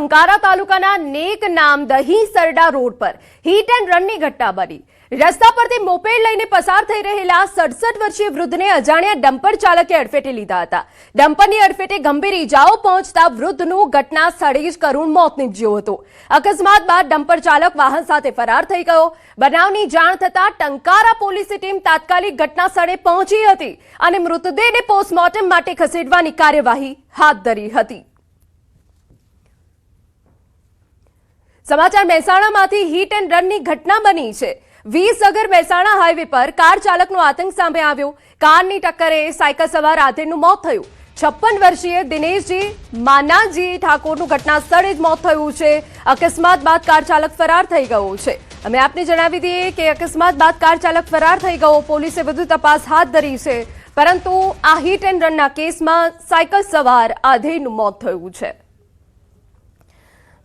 ટંકારા તાલુકાના નેક નામ દહીં સરડા રોડ પર હિટ એન્ડ રનની ઘટના બની। રસ્તા પરથી મોપેડ લઈને પસાર થઈ રહેલા 67 વર્ષીય વૃદ્ધને અજાણ્યા ડમ્પર ચાલકે અડફેટે લીધા હતા। ડમ્પરની અડફેટે ગંભીર ઈજાઓ પહોંચતા વૃદ્ધનું ઘટના સ્થળે જ કરુણ મોત નીપજ્યું હતું। અકસ્માત બાદ ડમ્પર ચાલક વાહન સાથે ફરાર થઈ ગયો। બનાવની જાણ થતા ટંકારા પોલીસની ટીમ તાત્કાલિક ઘટના સ્થળે પહોંચી હતી અને મૃતદેહને પોસ્ટમોર્ટમ માટે ખસેડવાની કાર્યવાહી હાથ ધરી હતી। સમાચાર મહેસાણામાંથી હિટ એન્ડ રનની ઘટના બની છે। 20 અગર મહેસાણા હાઈવે પર કાર ચાલકનો આતંક સામે આવ્યો। કારની ટક્કરે સાયકલ સવાર આધેડનું મોત થયું। 56 વર્ષીય દિનેશજી માનાજી ઠાકોરનું ઘટના સ્થળે જ મોત થયું છે। અકસ્માત બાદ કાર ચાલક ફરાર થઈ ગયો છે। અમે આપને જણાવી દઈએ કે અકસ્માત બાદ કાર ચાલક ફરાર થઈ ગયો। પોલીસે વધુ તપાસ હાથ ધરી છે, પરંતુ આ હિટ એન્ડ રનના કેસમાં સાયકલ સવાર આધેડનું મોત થયું છે।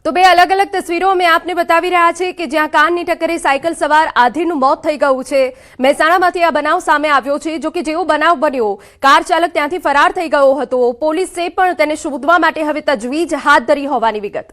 તો બે અલગ અલગ તસવીરો અમે આપને બતાવી રહ્યા છે કે જ્યાં કારની ટક્કરે સાયકલ સવાર આધેડનું મોત થઈ ગયું છે। મહેસાણામાંથી આ બનાવ સામે આવ્યો છે। જો કે જેવો બનાવ બન્યો, કાર ચાલક ત્યાંથી ફરાર થઈ ગયો હતો। પોલીસે પણ તેને શોધવા માટે હવે તજવીજ હાથ ધરી હોવાની વિગત।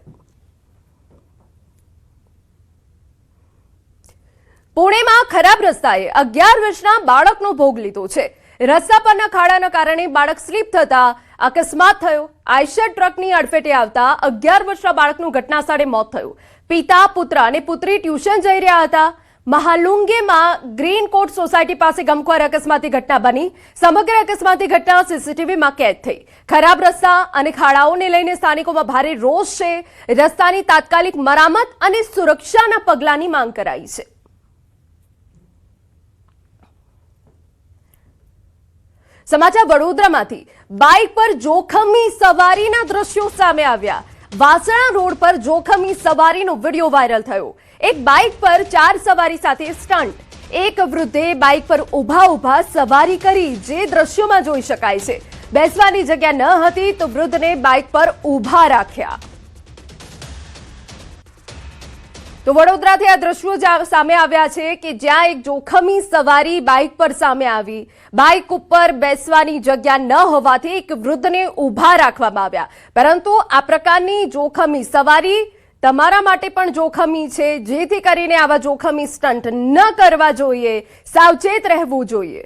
પુણેમાં ખરાબ રસ્તાએ 11 વર્ષના બાળકનો ભોગ લીધો છે। રસ્તા પરના ખાડાના કારણે બાળક સ્લીપ થતા અકસ્માત થયો। આઈશર ટ્રકની અડફેટે આવતા 11 વર્ષના બાળકનું ઘટના સ્થળે મોત થયું। પિતા, પુત્ર અને પુત્રી ટ્યુશન જઈ રહ્યા હતા। મહાલુંગેમાં ગ્રીન કોટ સોસાયટી પાસે ગમખ્વાર અકસ્માતની ઘટના બની। સમગ્ર અકસ્માતની ઘટના સીસીટીવીમાં કેદ થઈ। ખરાબ રસ્તા અને ખાડાઓને લઈને સ્થાનિકોમાં ભારે રોષ છે। રસ્તાની તાત્કાલિક મરામત અને સુરક્ષાના પગલાંની માંગ કરાઈ છે। સમાચાર વડોદરામાંથી બાઇક પર જોખમી સવારીના દ્રશ્યો સામે આવ્યા। વાસણા રોડ પર જોખમી સવારીનો વિડીયો વાયરલ થયો। એક બાઇક પર 4 સવારી સાથે સ્ટન્ટ। એક વૃદ્ધે બાઇક પર ઊભા સવારી કરી, જે દ્રશ્યોમાં જોઈ શકાય છે। બેસવાની જગ્યા ન હતી તો વૃદ્ધને બાઇક પર ઊભા રાખ્યા। તો વડોદરાથી આ દ્રશ્યો સામે આવ્યા છે કે જ્યાં એક જોખમી સવારી બાઇક પર સામે આવી। બાઇક ઉપર બેસવાની જગ્યા ન હોવાથી એક વૃદ્ધને ઊભા રાખવામાં આવ્યા। પરંતુ આ પ્રકારની જોખમી સવારી તમારા માટે પણ જોખમી છે, જેથી કરીને આવા જોખમી સ્ટન્ટ ન કરવા જોઈએ, સાવચેત રહેવું જોઈએ।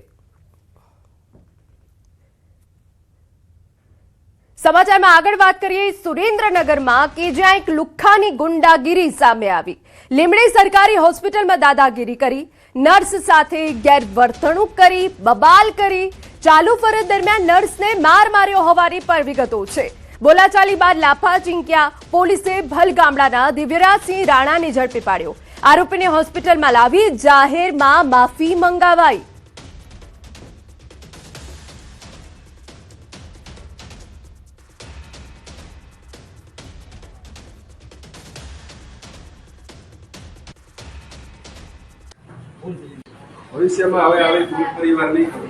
સમાચારમાં આગળ વાત કરીએ સુરેન્દ્રનગરમાં કે જ્યાં એક લુખ્ખાની ગુંડાગીરી સામે આવી। લીંબડી સરકારી હોસ્પિટલમાં દાદાગીરી કરી, નર્સ સાથે ગેરવર્તણૂક કરી, બબાલ કરી। ચાલુ ફરજ દરમિયાન નર્સને માર માર્યો હોવાની પણ વિગતો છે। બોલાચાલી બાદ લાફા ઝીંક્યા। પોલીસે ભલ ગામડાના દિવ્યરાજસિંહ રાણાને ઝડપી પાડ્યો। આરોપીને હોસ્પિટલમાં લાવી જાહેરમાં માફી મંગાવાઈ। ભવિષ્યમાં હવે આવી પરિવાર નહીં કરે।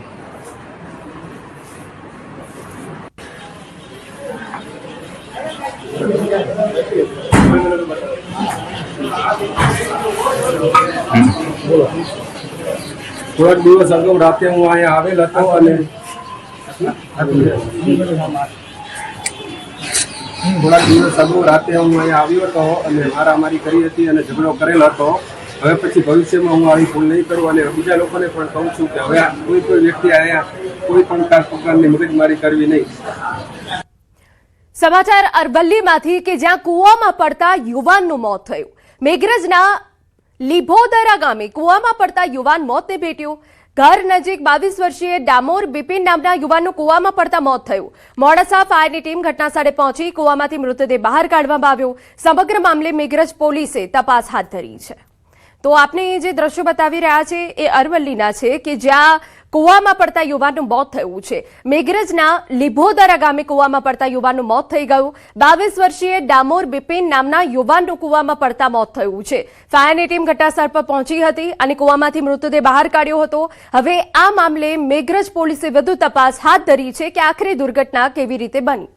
થોડાક દિવસ અગાઉ રાતે હું અહીંયા આવેલ હતો અને આવ્યો હતો અને મારામારી કરી હતી અને ઝઘડો કરેલો હતો। હવે પછી ભવિષ્યમાં હું આવી ભૂલ નહીં કરું અને બીજા લોકોને પણ કહું છું કે હવે કોઈ વ્યક્તિ અહીંયા કોઈ પણ પ્રકારની મગજમારી કરવી નહીં। સમાચાર અરવલ્લીમાંથી કે જ્યાં કૂવામાં પડતા યુવાનનું મોત થયું। મેઘરજના લીભોદરા ગામે કૂવામાં પડતા યુવાન મોતને ભેટ્યો। ઘર નજીક 22 વર્ષીય ડામોર બિપિન નામના યુવાનનું કૂવામાં પડતા મોત થયું। મોડાસા ફાયરની ટીમ ઘટનાસ્થળે પહોંચી કૂવામાંથી મૃતદેહ બહાર કાઢવામાં આવ્યો। સમગ્ર મામલે મેઘરજ પોલીસે તપાસ હાથ ધરી છે। તો આપને જે દ્રશ્યો બતાવી રહ્યા છે એ અરવલ્લીના છે કે જ્યાં કૂવામાં પડતા યુવાનનું મોત થયું છે। મેઘરજના લીભોદરા ગામે કૂવામાં પડતા યુવાનનું મોત થઈ ગયું। 22 વર્ષીય ડામોર બિપિન નામના યુવાનનું કૂવામાં પડતા મોત થયું છે। ફાયરની ટીમ ઘટનાસ્થળ પર પહોંચી હતી અને કૂવામાંથી મૃતદેહ બહાર કાઢ્યો હતો। હવે આ મામલે મેઘરજ પોલીસે વધુ તપાસ હાથ ધરી છે કે આખરે દુર્ઘટના કેવી રીતે બની।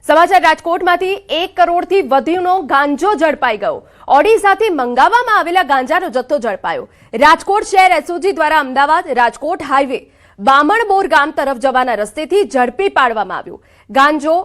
સમાચાર રાજકોટમાંથી 1 કરોડથી વધુનો ગાંજો ઝડપાઈ ગયો। ઓડિશાથી મંગાવવામાં આવેલા ગાંજાનો જથ્થો ઝડપાયો। રાજકોટ શહેર એસઓજી દ્વારા અમદાવાદ રાજકોટ હાઈવે બામણબોર ગામ તરફ જવાના રસ્તેથી ઝડપી પાડવામાં આવ્યો। ગાંજો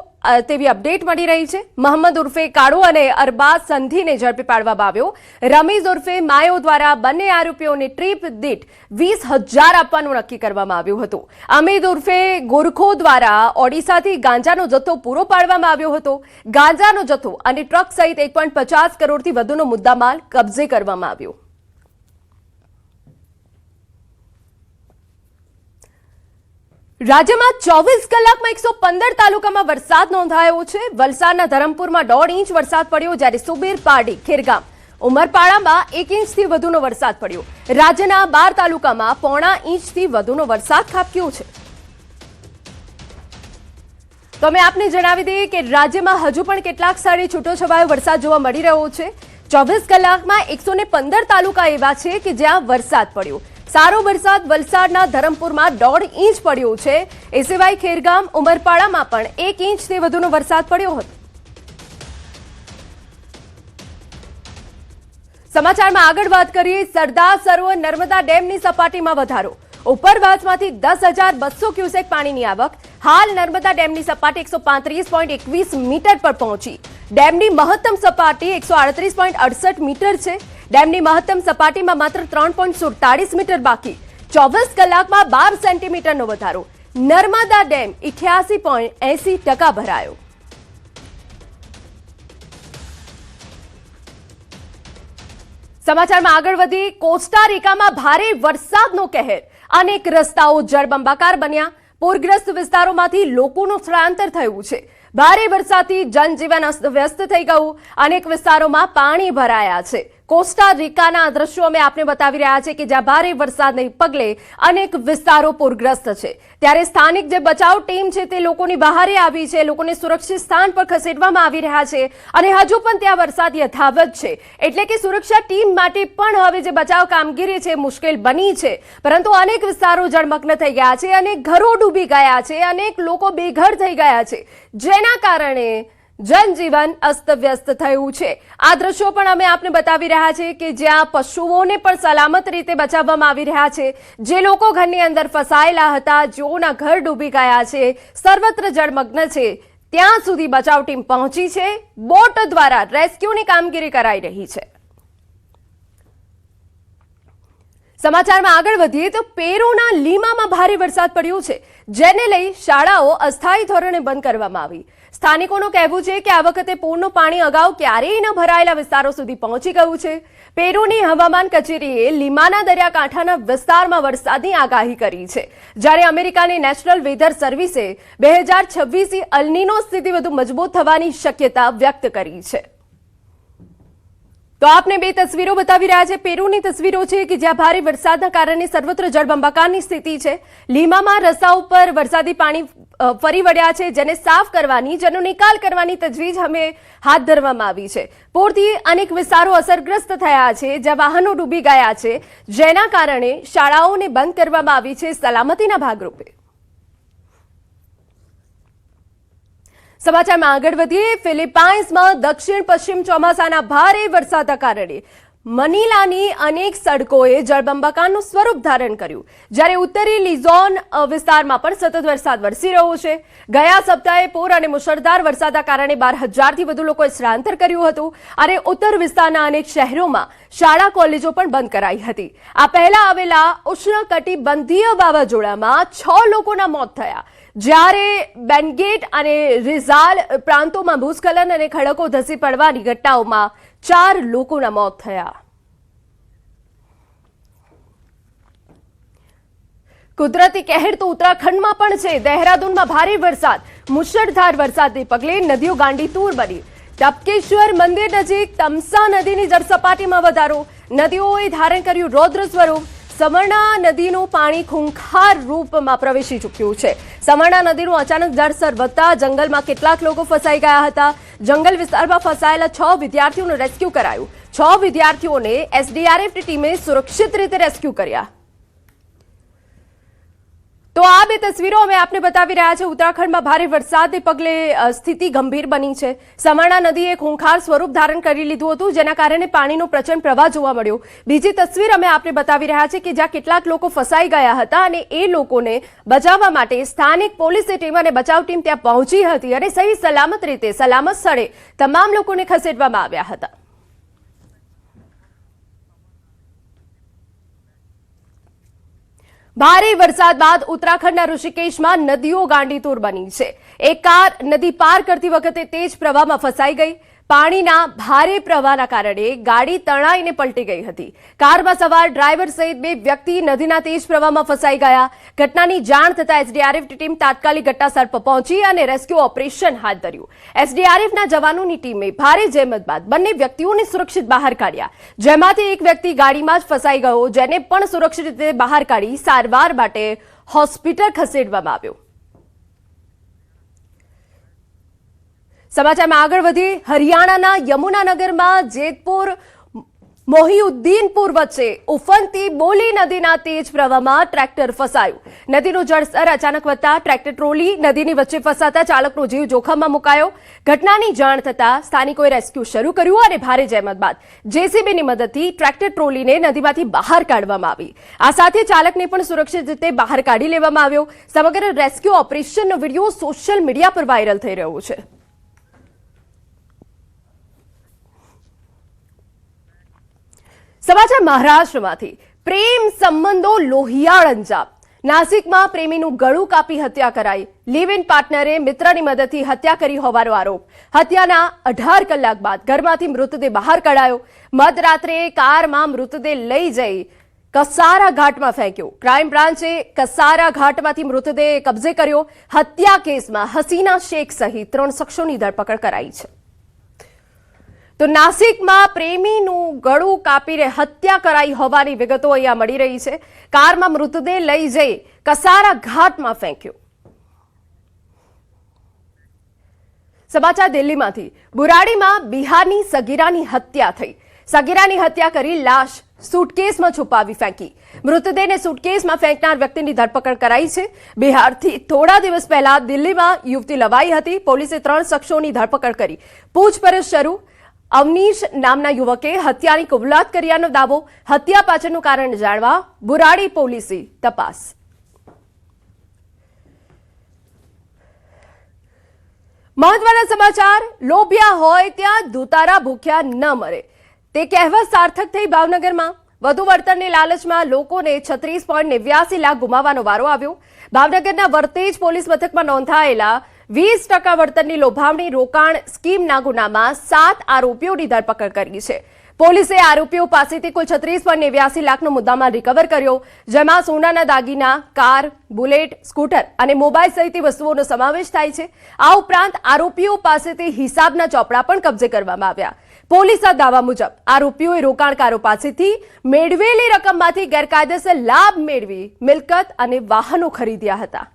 તેવી અપડેટ મળી રહી છે. મોહમ્મદ ઉર્ફે કાળુ અને અરબાઝ સંધીને ઝડપી પાડવામાં આવ્યો. રમીઝ ઉર્ફે માયો દ્વારા બંને આરોપીઓને ટ્રીપ દીઠ 20,000 આપવાનું નક્કી કરવામાં આવ્યું હતું. અમીદ ઉર્ફે ગોરખો દ્વારા ઓડિશાથી ગાંજાનો જથ્થો પૂરો પાડવામાં આવ્યો હતો. ગાંજાનો જથ્થો અને ટ્રક સહિત 1.50 કરોડથી વધુનો મુદ્દામાલ કબજે કરવામાં આવ્યો. રાજ્યમાં 24 કલાકમાં 115 તાલુકામાં વરસાદ નોંધાયો છે. વલસાડના ધરમપુરમાં 1.5 ઇંચ વરસાદ પડ્યો, જ્યારે સુબીર, પારડી, ખેરગામ, ઉમરપાડામાં 1 ઇંચથી વધુનો વરસાદ પડ્યો. રાજ્યના 12 તાલુકામાં 0.5 ઇંચથી વધુનો વરસાદ ખાબક્યો છે. તો અમે આપને જણાવી દઈએ કે રાજ્યમાં હજુ પણ કેટલાક સ્થળે છૂટોછવાયો વરસાદ જોવા મળી રહ્યો છે. 24 કલાકમાં 115 તાલુકા એવા છે કે જ્યાં વરસાદ પડ્યો. સારો વરસાદ વલસાડના ધરમપુરમાં 1.5 ઇંચ પડ્યો છે. એ સિવાય ખેરગામ, ઉમરપાડામાં પણ 1 ઇંચથી વધુનો વરસાદ પડ્યો હતો. સમાચારમાં આગળ વાત કરીએ. સરદાર સરોવર નર્મદા ડેમની સપાટીમાં વધારો. ઉપરવાસમાંથી 10,200 ક્યુસેક પાણીની આવક. હાલ નર્મદા ડેમની સપાટી 135.21 મીટર પર પહોંચી. ડેમની મહત્તમ સપાટી 138.68 મીટર છે. ડેમની મહત્તમ સપાટીમાં માત્ર 3.47 મીટર બાકી. 24 કલાકમાં 12 સેન્ટીમીટરનો વધારો. નર્મદા ડેમ 88.80% ભરાયો. સમાચારમાં આગળ વધી. કોસ્ટારિકામાં ભારે વરસાદનો કહેર. અનેક રસ્તાઓ જળબંબાકાર બન્યા. પૂરગ્રસ્ત વિસ્તારોમાંથી લોકોનું સ્થળાંતર થયું છે. ભારે વરસાદથી જનજીવન અસ્તવ્યસ્ત થઈ ગયું. અનેક વિસ્તારોમાં પાણી ભરાયા છે. કોસ્ટારિકાના દ્રશ્યો અમે આપને બતાવી રહ્યા છે કે જ્યાં ભારે વરસાદને પગલે અનેક વિસ્તારો પૂરગ્રસ્ત છે. ત્યારે સ્થાનિક જે બચાવ ટીમ છે તે લોકોની બહારે આવી છે. લોકોને સુરક્ષિત સ્થાન પર ખસેડવામાં આવી રહ્યા છે અને હજુ પણ ત્યાં વરસાદ યથાવત છે. એટલે કે સુરક્ષા ટીમ માટે પણ હવે જે બચાવ કામગીરી છે મુશ્કેલ બની છે. પરંતુ અનેક વિસ્તારો જળમગ્ન થઈ ગયા છે, અનેક ઘરો ડૂબી ગયા છે, અનેક લોકો બેઘર થઈ ગયા છે, જેના કારણે જનજીવન અસ્તવ્યસ્ત થયું છે. આ દ્રશ્યો પણ અમે આપને બતાવી રહ્યા છે કે જ્યાં પશુઓને પણ સલામત રીતે બચાવવામાં આવી રહ્યા છે. જે લોકો ઘરની અંદર ફસાયેલા હતા, જેઓના ઘર ડૂબી ગયા છે, સર્વત્ર જળમગ્ન છે, ત્યાં સુધી બચાવ ટીમ પહોંચી છે. બોટ દ્વારા રેસ્ક્યુની કામગીરી કરાઈ રહી છે. સમાચારમાં આગળ વધીએ તો પેરુના લીમામાં ભારે વરસાદ પડ્યો છે, જેને લઈ શાળાઓ અસ્થાયી ધોરણે બંધ કરવામાં આવી. સ્થાનિકોનું કહેવું છે કે આ વખતે પૂરનું પાણી અગાઉ ક્યારેય ન ભરાયેલા વિસ્તારો સુધી પહોંચી ગયું છે. પેરુની હવામાન કચેરીએ લીમાના દરિયાકાંઠાના વિસ્તારમાં વરસાદની આગાહી કરી છે, જ્યારે અમેરિકાની નેશનલ વેધર સર્વિસે 2026 અલ્નીનો સ્થિતિ વધુ મજબૂત થવાની શક્યતા વ્યક્ત કરી છે. તો આપને બે તસવીરો બતાવી રહ્યા છે. પેરુની તસવીરો છે કે જ્યાં ભારે વરસાદના કારણે સર્વત્ર જળબંબાકારની સ્થિતિ છે. લીમામાં રસ્તા ઉપર વરસાદી પાણી ફરી વળ્યા છે, જેને સાફ કરવાની, જેનો નિકાલ કરવાની તજવીજ અમે હાથ ધરવામાં આવી છે. પૂરથી અનેક વિસ્તારો અસરગ્રસ્ત થયા છે, જ્યાં વાહનો ડૂબી ગયા છે, જેના કારણે શાળાઓને બંધ કરવામાં આવી છે સલામતીના ભાગરૂપે. સમાચારમાં આગળ વધીએ. ફિલિપાઇન્સમાં દક્ષિણ પશ્ચિમ ચોમાસાના ભારે વરસાદના કારણે મનીલાની અનેક સડકોએ જળબંબાકારનું સ્વરૂપ ધારણ કર્યું, જ્યારે ઉત્તરી લિઝોન વિસ્તારમાં પણ સતત વરસાદ વરસી રહ્યો છે. ગયા સપ્તાહે પૂર અને મુશળધાર વરસાદના કારણે 12,000થી વધુ લોકોએ સ્થળાંતર કર્યું હતું અને ઉત્તર વિસ્તારના અનેક શહેરોમાં શાળા કોલેજો પણ બંધ કરાઈ હતી. આ પહેલા આવેલા ઉષ્ણકટિબંધીય વાવાઝોડામાં 6 લોકોના મોત થયા, જ્યારે બેનગેટ અને રિઝાલ પ્રાંતોમાં ભૂસ્ખલન અને ખડકો ધસી પડવાની ઘટનાઓમાં 4 લોકોના મોત થયા. કુદરતી કહેર તો ઉત્તરાખંડમાં પણ છે. દહેરાદૂનમાં ભારે વરસાદ. મુશળધાર વરસાદને પગલે નદીઓ ગાંડીતૂર બની. ટપકેશ્વર મંદિર નજીક તમસા નદીની જળસપાટીમાં વધારો. નદીઓએ ધારણ કર્યું રૌદ્ર સ્વરૂપ. સમરણા નદીનું પાણી ખૂંખાર રૂપમાં પ્રવેશી ચૂક્યું છે. સમરણા નદીનું અચાનક જળસ્તર વધતા જંગલમાં કેટલાક લોકો ફસાઈ ગયા હતા. જંગલ વિસ્તારમાં ફસાયેલા 6 વિદ્યાર્થીઓનું રેસ્ક્યુ કરાયું. 6 વિદ્યાર્થીઓને એસડીઆરએફ ટીમે સુરક્ષિત રીતે રેસ્ક્યુ કર્યા. તો આ બે તસવીરો અમે આપને બતાવી રહ્યા છે। ઉત્તરાખંડમાં ભારે વરસાદને પગલે સ્થિતિ ગંભીર બની છે। સમરણા નદીએ ખૂંખાર સ્વરૂપ ધારણ કરી લીધું હતું, જેના કારણે પાણીનો પ્રચંડ પ્રવાહ જોવા મળ્યો। બીજી તસવીર અમે આપને બતાવી રહ્યા છે કે જ્યાં કેટલાક લોકો ફસાઈ ગયા હતા અને એ લોકોને બચાવવા માટે સ્થાનિક પોલીસની ટીમ અને બચાવ ટીમ ત્યાં પહોંચી હતી અને સહી સલામત રીતે સલામત સ્થળે તમામ લોકોને ખસેડવામાં આવ્યા હતા। ભારે વરસાદ બાદ ઉત્તરાખંડના ઋષિકેશમાં નદીઓ ગાંડીતુર બની છે। એક કાર નદી પાર કરતી વખતે તેજ પ્રવાહમાં ફસાઈ ગઈ। પાણીના ભારે પ્રવાહના કારણે ગાડી તણાઈને પલટી ગઈ હતી। કારમાં સવાર ડ્રાઈવર સહિત બે વ્યક્તિ નદીના તેજ પ્રવાહમાં ફસાઈ ગયા। ઘટનાની જાણ થતાં એસડીઆરએફ ટીમ તાત્કાલિક ઘટનાસ્થળ પર પહોંચી અને રેસ્ક્યુ ઓપરેશન હાથ ધર્યું। એસડીઆરએફના જવાનોની ટીમે ભારે જહેમત બાદ બંને વ્યક્તિઓને સુરક્ષિત બહાર કાઢ્યા, જેમાંથી એક વ્યક્તિ ગાડીમાં જ ફસાઈ ગયો, જેને પણ સુરક્ષિત રીતે બહાર કાઢી સારવાર માટે હોસ્પિટલ ખસેડવામાં આવ્યો। સમાચારમાં આગળ વધીએ। હરિયાણાના યમુનાનગરમાં જેતપુર મોહિઉદ્દીનપુર વચ્ચે ઉફનતી બોલી નદીના તેજ પ્રવાહમાં ટ્રેક્ટર ફસાયું। નદીનું જળસ્તર અચાનક વધતા ટ્રેક્ટર ટ્રોલી નદીની વચ્ચે ફસાતા ચાલકનો જીવ જોખમમાં મુકાયો। ઘટનાની જાણ થતાં સ્થાનિકોએ રેસ્ક્યુ શરૂ કર્યું અને ભારે જહેમત બાદ જેસીબીની મદદથી ટ્રેક્ટર ટ્રોલીને નદીમાંથી બહાર કાઢવામાં આવી। આ સાથે ચાલકને પણ સુરક્ષિત રીતે બહાર કાઢી લેવામાં આવ્યો। સમગ્ર રેસ્ક્યુ ઓપરેશનનો વિડીયો સોશિયલ મીડિયા પર વાયરલ થઈ રહ્યો છે। સમાચાર મહારાષ્ટ્રમાંથી। પ્રેમ સંબંધો લોહિયાળ અંજામ। નાસિકમાં પ્રેમીનું ગળું કાપી હત્યા કરાઈ। લિવ ઇન પાર્ટનરે મિત્રની મદદથી હત્યા કરી હોવાનો આરોપ। હત્યાના 18 કલાક બાદ ઘરમાંથી મૃતદેહ બહાર કઢાયો। મધરાત્રે કારમાં મૃતદેહ લઈ જઈ કસારા ઘાટમાં ફેંક્યો। ક્રાઇમ બ્રાન્ચે કસારા ઘાટમાંથી મૃતદેહ કબજે કર્યો। હત્યા કેસમાં હસીના શેખ સહિત 3 શખ્સોની ધરપકડ કરાઈ છે। તો નાસિકમાં પ્રેમીનું ગળું કાપીને હત્યા કરાઈ હોવાની વિગતો અહીંયા મળી રહી છે। કારમાં મૃતદેહ લઈ જઈ કસારા ઘાટમાં ફેંક્યો। સમાચાર દિલ્હીમાંથી। બુરાડીમાં બિહારની સગીરાની હત્યા થઈ। સગીરાની હત્યા કરી લાશ સુટકેસમાં છુપાવી ફેંકી। મૃતદેહને સુટકેસમાં ફેંકનાર વ્યક્તિની ધરપકડ કરાઈ છે। બિહારથી થોડા દિવસ પહેલા દિલ્હીમાં યુવતી લવાઈ હતી। પોલીસે 3 શખ્સોની ધરપકડ કરી પૂછપરછ શરૂ। અવનીશ નામના યુવકે હત્યાની કબૂલાત કર્યાનો દાવો। હત્યા પાછળનું કારણ જાણવા બુરાડી પોલીસે તપાસ। મહત્વના સમાચાર। લોભિયા હોય ત્યાં દુતારા ભૂખ્યા ન મરે, તે કહેવત સાર્થક થઈ ભાવનગરમાં। વધુ વળતરની લાલચમાં લોકોને 36.89 લાખ ગુમાવવાનો વારો આવ્યો। ભાવનગરના વર્તેજ પોલીસ મથકમાં નોંધાયેલા 20% વળતરની લોભામણી રોકાણ સ્કીમના ગુનામાં 7 આરોપીઓની ધરપકડ કરી છે। પોલીસે આરોપીઓ પાસેથી કુલ 36.89 લાખનો મુદ્દામાલ રિકવર કર્યો, જેમાં સોનાના દાગીના, કાર, બુલેટ, સ્કૂટર અને મોબાઈલ સહિતની વસ્તુઓનો સમાવેશ થાય છે। આ ઉપરાંત આરોપીઓ પાસેથી હિસાબના ચોપડા પણ કબજે કરવામાં આવ્યા। પોલીસના દાવા મુજબ આરોપીઓએ રોકાણકારો પાસેથી મેળવેલી રકમમાંથી ગેરકાયદેસર લાભ મેળવી મિલકત અને વાહનો ખરીદ્યા હતા।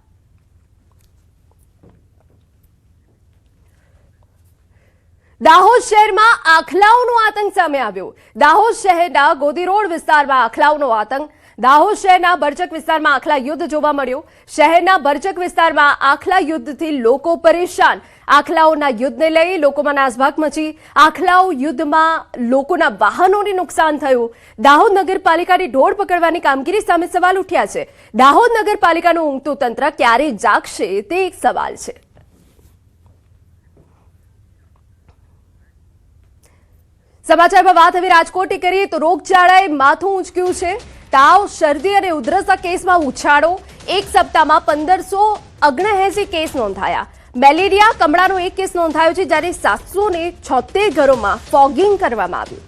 દાહોદ શહેરમાં આખલાઓનો આતંક સામે આવ્યો। દાહોદ શહેરના ગોદી રોડ વિસ્તારમાં આખલાઓનો આતંક। દાહોદ શહેરના બરચક વિસ્તારમાં આખલા યુદ્ધ જોવા મળ્યો। શહેરના બરચક વિસ્તારમાં આખલા યુદ્ધથી લોકો પરેશાન। આખલાઓના યુદ્ધને લઈ લોકોમાં નાસભાગ મચી। આખલાઓ યુદ્ધમાં લોકોના વાહનોને નુકસાન થયું। દાહોદ નગરપાલિકાની ઢોર પકડવાની કામગીરી સામે સવાલ ઉઠ્યા છે। દાહોદ નગરપાલિકાનું ઊંઘતું તંત્ર ક્યારે જાગશે તે એક સવાલ છે। સમાચારમાં વાત હવે રાજકોટની કરીએ તો રોગચાળાએ માથું ઊંચક્યું છે। તાવ, શરદી અને ઉધરસના કેસમાં ઉછાળો। એક સપ્તાહમાં 1579 કેસ નોંધાયા। મેલેરિયા, કમળાનો 1 કેસ નોંધાયો છે, જ્યારે 776 ઘરોમાં ફોગિંગ કરવામાં આવ્યું।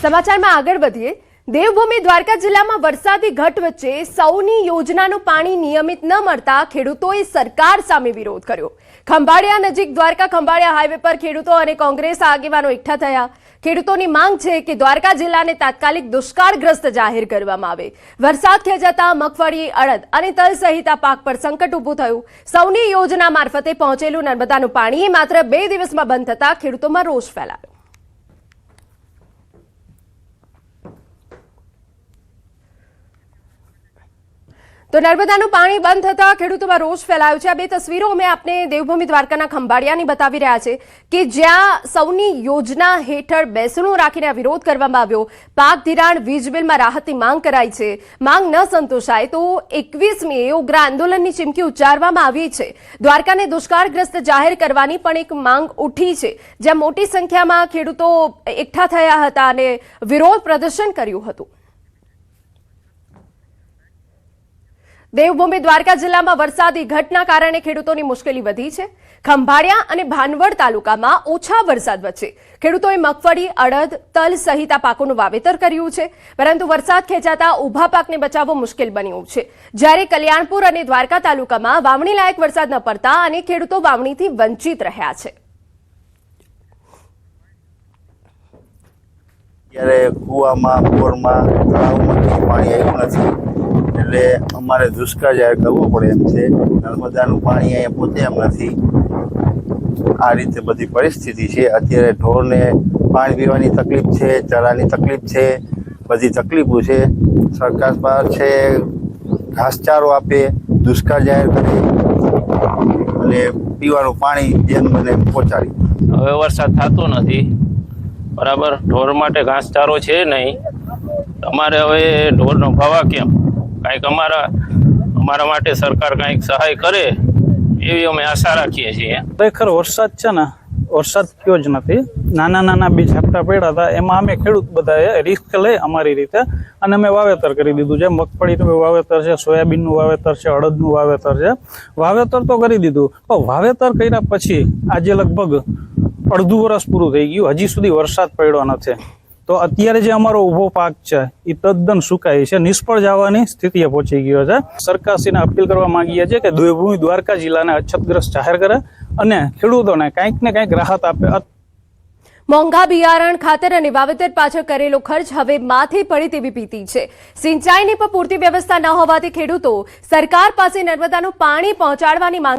સમાચારમાં આગળ વધીએ। દેવભૂમિ દ્વારકા જિલ્લામાં વરસાદી ઘટ વચ્ચે સૌની યોજનાનું પાણી નિયમિત ન મળતા ખેડૂતોએ સરકાર સામે વિરોધ કર્યો। ખંભાળિયા નજીક દ્વારકા ખંભાળિયા હાઈવે પર ખેડૂતો અને કોંગ્રેસ આગેવાનો એકઠા થયા। ખેડૂતોની માંગ છે કે દ્વારકા જિલ્લાને તાત્કાલિક દુષ્કાળગ્રસ્ત જાહેર કરવામાં આવે। વરસાદ ખેંચાતા મગફળી, અડદ અને તલ સહિતના પાક પર સંકટ ઊભું થયું। સૌની યોજના મારફતે પહોંચેલું નર્મદાનું પાણી માત્ર 2 દિવસમાં બંધ થતા ખેડૂતોમાં રોષ ફેલાયો। તો નર્મદાનું પાણી બંધ થતા ખેડૂતોમાં રોષ ફેલાયો છે। આ બે તસવીરો અમે આપને દેવભૂમિ દ્વારકાના ખંભાળિયાની બતાવી રહ્યા છે કે જ્યાં સૌની યોજના હેઠળ બેસણું રાખીને વિરોધ કરવામાં આવ્યો। પાક ધિરાણ વીજ બિલમાં રાહતની માંગ કરાઈ છે। માંગ ન સંતોષાય તો 21મીએ ઉગ્ર આંદોલનની ચીમકી ઉચ્ચારવામાં આવી છે। દ્વારકાને દુષ્કાળગ્રસ્ત જાહેર કરવાની પણ એક માંગ ઉઠી છે, જ્યાં મોટી સંખ્યામાં ખેડૂતો એકઠા થયા હતા અને વિરોધ પ્રદર્શન કર્યું હતું। દેવભૂમિ દ્વારકા જિલ્લામાં વરસાદી ઘટના કારણે ખેડૂતોની મુશ્કેલી વધી છે। ખંભાળિયા અને ભાનવડ તાલુકામાં ઓછા વરસાદ વચ્ચે ખેડૂતોએ મગફળી, અડદ, તલ સહિતના પાકોનું વાવેતર કર્યું છે, પરંતુ વરસાદ ખેંચાતા ઊભા પાકને બચાવવો મુશ્કેલ બન્યું છે। જ્યારે કલ્યાણપુર અને દ્વારકા તાલુકામાં વાવણી લાયક વરસાદ ન પડતા અને ખેડૂતો વાવણીથી વંચિત રહ્યા છે। ત્યારે કુવામાં, બોરમાં, તળાવમાં પાણી આવ્યું નથી, એટલે અમારે દુષ્કાળ જાહેર કરવો પડે એમ છે। નર્મદાનું પાણી અહીંયા પહોંચે એમ નથી। આ રીતે બધી પરિસ્થિતિ છે। અત્યારે ઢોરને પાણી પીવાની તકલીફ છે, ચરાની તકલીફ છે, બધી તકલીફો છે। સરકાર પાસે છે ઘાસચારો આપે, દુષ્કાળ જાહેર કરે અને પીવાનું પાણી જેમ બને પહોંચાડી। હવે વરસાદ થતો નથી બરાબર, ઢોર માટે ઘાસચારો છે નહીં। અમારે હવે ઢોરનો ભાવા કેમ કાંઈક અમારા માટે સરકાર કાંઈક સહાય કરે એવી અમે આશા રાખીએ છીએ। ખરેખર વરસાદ છે ને, વરસાદ થયો જ નથી। નાના નાના બીજ ઝાપટા પડ્યા હતા, એમાં અમે ખેડૂત બધાએ રિસ્ક લઈ અમારી રીતે અને અમે વાવેતર કરી દીધું છે। મગફળીનું વાવેતર છે, સોયાબીનનું વાવેતર છે, અડદનું વાવેતર છે। વાવેતર તો કરી દીધું, પણ વાવેતર કર્યા પછી આજે લગભગ અડધું વર્ષ પૂરું થઈ ગયું, હજી સુધી વરસાદ પડ્યો નથી। તો અત્યારે જે અમારો ઊભો પાક છે એ તદ્દન સુકાય છે, નિષ્ફળ જવાની સ્થિતિએ પહોંચી ગયો છે। સરકારશ્રીને અપીલ કરવા માંગીએ છીએ કે દેવભૂમિ દ્વારકા જિલ્લાને અછતગ્રસ્ત જાહેર કરે અને ખેડૂતોને કંઈક ને કંઈક રાહત આપે। મોંઘા બિયારણ, ખાતર અને વાવેતર પાછળ કરેલો ખર્ચ હવે માથે પડે તેવી ભીતિ છે। સિંચાઈની પણ પૂરતી વ્યવસ્થા ન હોવાથી ખેડૂતો સરકાર પાસે નર્મદાનું પાણી પહોંચાડવાની માંગ